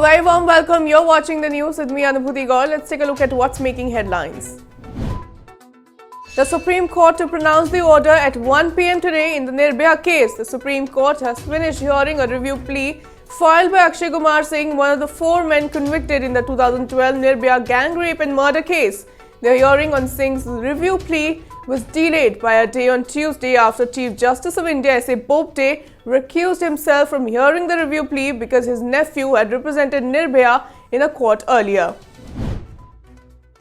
very warm welcome. You're watching the news with me, Anubhuti Gaur. Let's take a look at what's making headlines. The Supreme Court to pronounce the order at 1 p.m. today in the Nirbhaya case. The Supreme Court has finished hearing a review plea filed by Akshay Kumar Singh, one of the 4 men convicted in the 2012 Nirbhaya gang rape and murder case. The hearing on Singh's review plea was delayed by a day on Tuesday after Chief Justice of India S.A. Bobde recused himself from hearing the review plea because his nephew had represented Nirbhaya in a court earlier.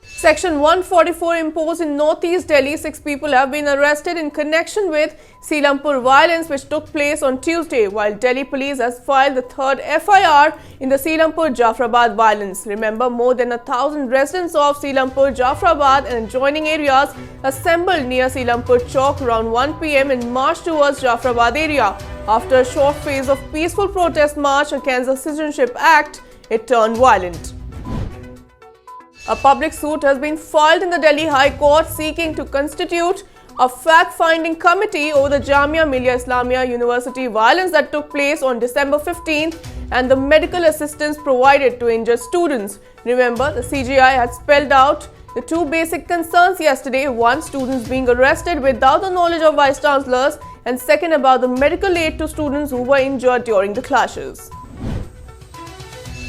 Section 144 imposed in Northeast Delhi. 6 people have been arrested in connection with Seelampur violence which took place on Tuesday, while Delhi police has filed the 3rd FIR in the Seelampur-Jafrabad violence. Remember, more than 1,000 residents of Seelampur, Jafrabad and adjoining areas assembled near Seelampur Chowk around 1 p.m. and marched towards Jafrabad area. After a short phase of peaceful protest march against the Citizenship Act, it turned violent. A public suit has been filed in the Delhi High Court seeking to constitute a fact-finding committee over the Jamia Millia Islamia University violence that took place on December 15th and the medical assistance provided to injured students. Remember, the CJI had spelled out the 2 basic concerns yesterday: 1, students being arrested without the knowledge of vice chancellors, and 2nd, about the medical aid to students who were injured during the clashes.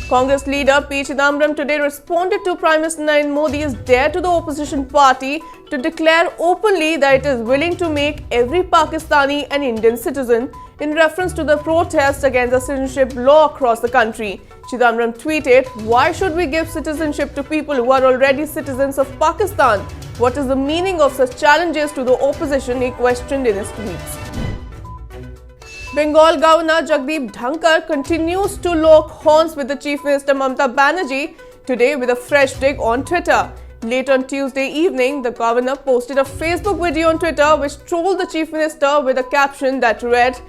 Congress leader P. Chidambaram today responded to Prime Minister Narendra Modi's dare to the opposition party to declare openly that it is willing to make every Pakistani an Indian citizen in reference to the protests against the citizenship law across the country. Chidambaram tweeted, "Why should we give citizenship to people who are already citizens of Pakistan? What is the meaning of such challenges to the opposition?" he questioned in his tweets. Bengal Governor Jagdeep Dhankar continues to lock horns with the Chief Minister Mamata Banerjee today with a fresh dig on Twitter. Late on Tuesday evening, the governor posted a Facebook video on Twitter which trolled the Chief Minister with a caption that read,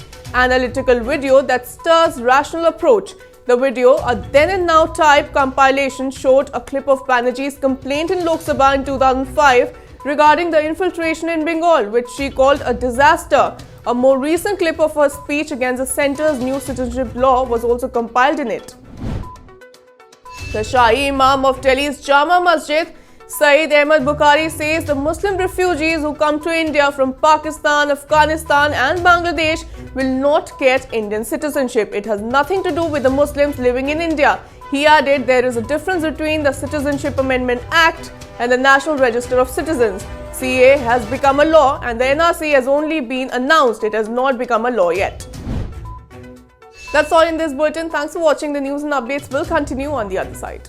"Analytical video that stirs rational approach." The video, a then and now type compilation, showed a clip of Banerjee's complaint in Lok Sabha in 2005 regarding the infiltration in Bengal, which she called a disaster. A more recent clip of her speech against the centre's new citizenship law was also compiled in it. The Shahi Imam of Delhi's Jama Masjid, Saeed Ahmed Bukhari, says the Muslim refugees who come to India from Pakistan, Afghanistan and Bangladesh will not get Indian citizenship. It has nothing to do with the Muslims living in India. He added there is a difference between the Citizenship Amendment Act and the National Register of Citizens. CA has become a law and the NRC has only been announced. It has not become a law yet. That's all in this bulletin. Thanks for watching. The news and updates will continue on the other side.